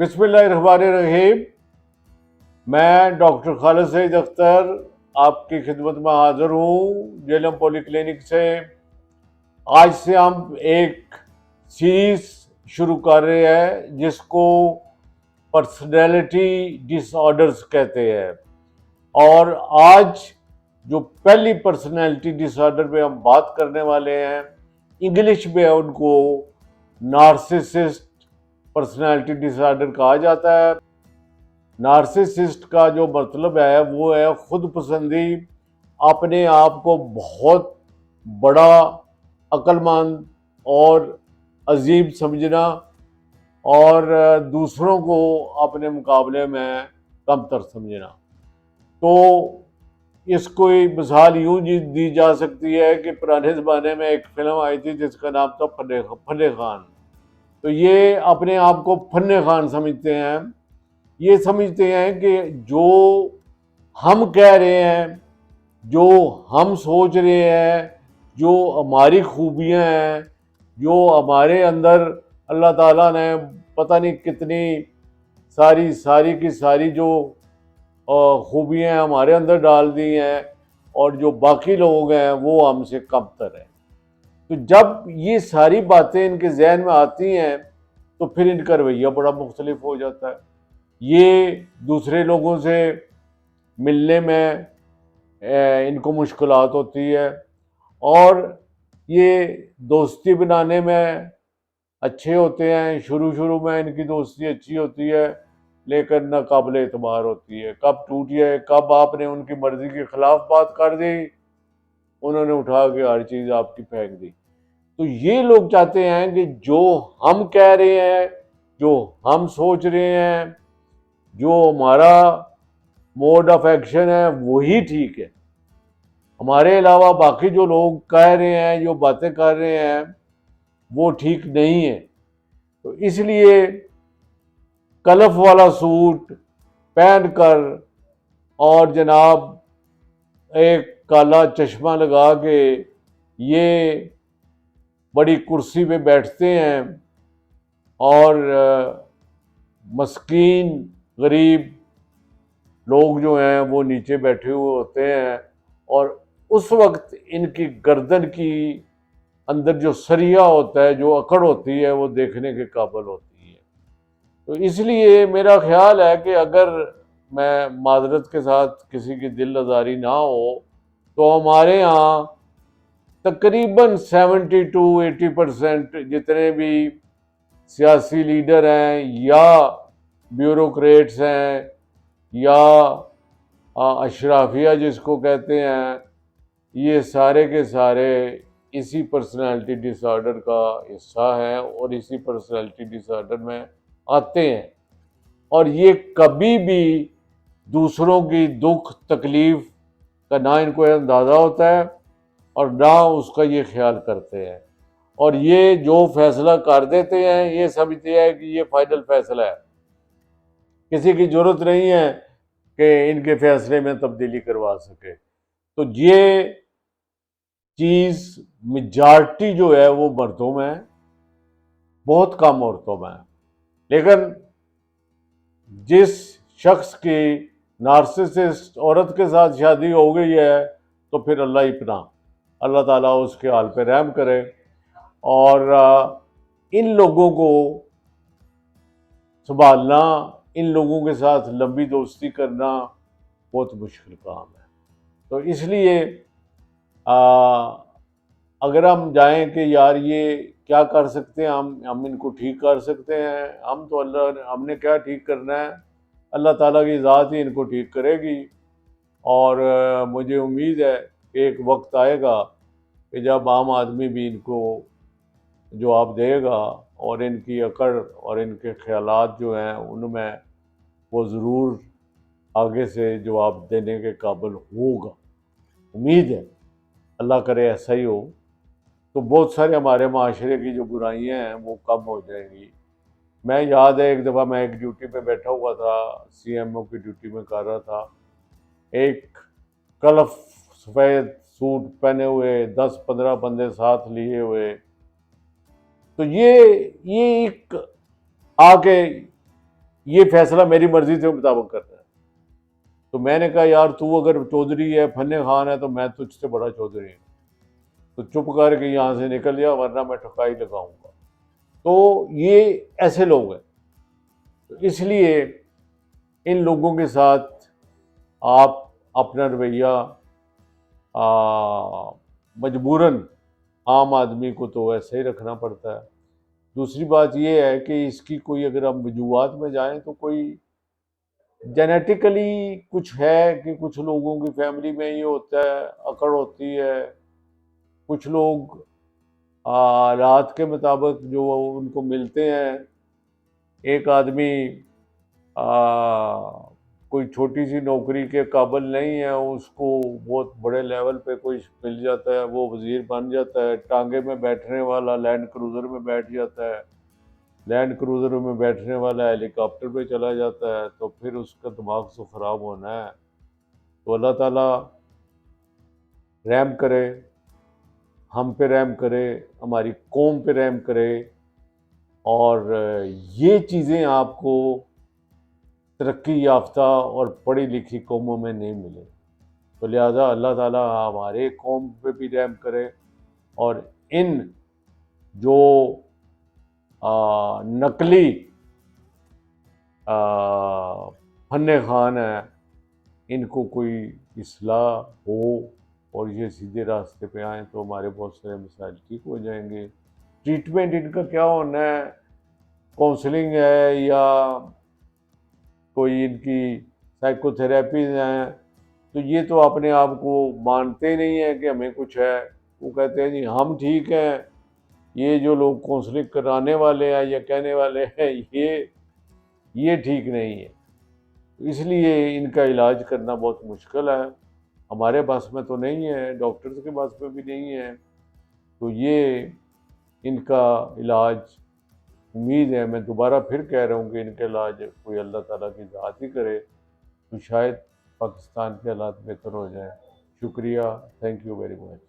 बिस्मिल्लाहिर्रहमानिर्रहीम। मैं डॉक्टर खालिद सईद अख्तर आपकी खिदमत में हाजिर हूँ जेलम पॉली क्लिनिक से। आज से हम एक सीरीज शुरू कर रहे हैं जिसको पर्सनैलिटी डिसऑर्डर्स कहते हैं। और आज जो पहली पर्सनैलिटी डिसऑर्डर पे हम बात करने वाले हैं, इंग्लिश में उनको नार्सिसिस्ट पर्सनैलिटी डिसऑर्डर कहा जाता है। नार्सिसिस्ट का जो मतलब है वो है खुद पसंदी, अपने आप को बहुत बड़ा, अक्लमंद और अजीब समझना और दूसरों को अपने मुकाबले में कमतर समझना। तो इसको एक मिसाल यूं दी जा सकती है कि पुराने ज़माने में एक फिल्म आई थी जिसका नाम था फन्ने खान। तो ये अपने आप को फन्ने खान समझते हैं। ये समझते हैं कि जो हम कह रहे हैं, जो हम सोच रहे हैं, जो हमारी खूबियां हैं, जो हमारे अंदर अल्लाह ताला ने पता नहीं कितनी सारी की सारी जो खूबियां हमारे अंदर डाल दी हैं, और जो बाकी लोग हैं वो हमसे कमतर हैं। तो जब ये सारी बातें इनके जहन में आती हैं तो फिर इनका रवैया बड़ा मुख्तलिफ हो जाता है। ये दूसरे लोगों से मिलने में इनको मुश्किलात होती है, और ये दोस्ती बनाने में अच्छे होते हैं। शुरू में इनकी दोस्ती अच्छी होती है, लेकिन नाकाबिल एतबार होती है। कब टूट जाए, कब आपने उनकी मर्जी के खिलाफ बात कर दी, उन्होंने उठा के हर चीज़ आपकी फेंक दी। तो ये लोग चाहते हैं कि जो हम कह रहे हैं, जो हम सोच रहे हैं, जो हमारा मोड ऑफ एक्शन है वही ठीक है, हमारे अलावा बाकी जो लोग कह रहे हैं, जो बातें कर रहे हैं वो ठीक नहीं है। तो इसलिए कलफ वाला सूट पहनकर और जनाब एक काला चश्मा लगा के ये बड़ी कुर्सी पे बैठते हैं और मस्कीन गरीब लोग जो हैं वो नीचे बैठे हुए होते हैं, और उस वक्त इनकी गर्दन की अंदर जो सरिया होता है, जो अकड़ होती है, वो देखने के काबिल होती है। तो इसलिए मेरा ख्याल है कि अगर मैं माजरत के साथ किसी की दिल आज़ारी ना हो, तो हमारे यहाँ तकरीबन 70 to 80% जितने भी सियासी लीडर हैं या ब्यूरोक्रेट्स हैं या अशराफिया जिसको कहते हैं, ये सारे के सारे इसी पर्सनालिटी डिसऑर्डर का हिस्सा हैं और इसी पर्सनालिटी डिसऑर्डर में आते हैं। और ये कभी भी दूसरों की दुख तकलीफ का ना इनको अंदाज़ा होता है और ना उसका ये ख्याल करते हैं, और ये जो फैसला कर देते हैं ये समझते हैं कि ये फाइनल फैसला है, किसी की ज़रूरत नहीं है कि इनके फैसले में तब्दीली करवा सके। तो ये चीज़ मेजॉरिटी जो है वो मर्दों में, बहुत कम औरतों में। लेकिन जिस शख्स की नार्सिसिस्ट औरत के साथ शादी हो गई है तो फिर अल्लाह ही पनाह, अल्लाह ताला उसके हाल पे रहम करे। और इन लोगों को संभालना, इन लोगों के साथ लंबी दोस्ती करना बहुत मुश्किल काम है। तो इसलिए अगर हम जाएं कि यार ये क्या कर सकते हैं, हम इनको ठीक कर सकते हैं, हम तो अल्लाह, हमने क्या ठीक करना है, अल्लाह ताला की ज़ात ही इनको ठीक करेगी। और मुझे उम्मीद है कि एक वक्त आएगा कि जब आम आदमी भी इनको जवाब देगा और इनकी अकड़ और इनके ख्यालात जो हैं उनमें वो ज़रूर आगे से जवाब देने के काबिल होगा। उम्मीद है, अल्लाह करे ऐसा ही हो, तो बहुत सारे हमारे माशरे की जो बुराइयां हैं वो कम हो जाएंगी। मैं याद है एक दफ़ा मैं एक ड्यूटी पे बैठा हुआ था, CMO की ड्यूटी में कर रहा था। एक कलफ सफ़ेद सूट पहने हुए 10-15 बंदे साथ लिए हुए, तो ये एक आके یہ فیصلہ میری مرضی کے مطابق کرنا ہے۔ تو میں نے کہا یار تو اگر چودھری ہے، فن خان ہے، تو میں تجھ سے بڑا چودھری ہوں، تو چپ کر کے یہاں سے نکل جا ورنہ میں ٹھکائی لگاؤں گا۔ تو یہ ایسے لوگ ہیں، تو اس لیے ان لوگوں کے ساتھ آپ اپنا رویہ مجبوراً عام آدمی کو تو ایسے ہی رکھنا پڑتا ہے۔ دوسری بات یہ ہے کہ اس کی کوئی اگر ہم وجوہات میں جائیں تو کوئی جینیٹیکلی کچھ ہے کہ کچھ لوگوں کی فیملی میں یہ ہوتا ہے، اکڑ ہوتی ہے، کچھ لوگ حالات کے مطابق جو ان کو ملتے ہیں، ایک آدمی کوئی چھوٹی سی نوکری کے قابل نہیں ہے، اس کو بہت بڑے لیول پہ کوئی مل جاتا ہے، وہ وزیر بن جاتا ہے، ٹانگے میں بیٹھنے والا لینڈ کروزر میں بیٹھ جاتا ہے، لینڈ کروزر میں بیٹھنے والا ہیلی کاپٹر پہ چلا جاتا ہے، تو پھر اس کا دماغ تو خراب ہونا ہے۔ تو اللہ تعالیٰ رحم کرے، ہم پہ رحم کرے، ہماری قوم پہ رحم کرے، اور یہ چیزیں آپ کو ترقی یافتہ اور پڑھی لکھی قوموں میں نہیں ملے۔ تو لہٰذا اللہ تعالیٰ ہمارے قوم پہ بھی رحم کرے، اور ان جو نقلی فن خان ہیں ان کو کوئی اصلاح ہو اور یہ سیدھے راستے پہ آئیں تو ہمارے بہت سارے مسائل ٹھیک ہو جائیں گے۔ ٹریٹمنٹ ان کا کیا ہونا ہے، کاؤنسلنگ ہے یا کوئی ان کی سائیکو تھراپیز ہیں، تو یہ تو اپنے آپ کو مانتے نہیں ہیں کہ ہمیں کچھ ہے، وہ کہتے ہیں جی ہم ٹھیک ہیں، یہ جو لوگ کاؤنسلنگ کرانے والے ہیں یا کہنے والے ہیں یہ ٹھیک نہیں ہے۔ اس لیے ان کا علاج کرنا بہت مشکل ہے، ہمارے بس میں تو نہیں ہے، ڈاکٹرز کے بس میں بھی نہیں ہے۔ تو یہ ان کا علاج امید ہے، میں دوبارہ پھر کہہ رہا ہوں کہ ان کا علاج کوئی اللہ تعالیٰ کی ذات ہی کرے تو شاید پاکستان کے حالات بہتر ہو جائیں۔ شکریہ، تھینک یو ویری مچ۔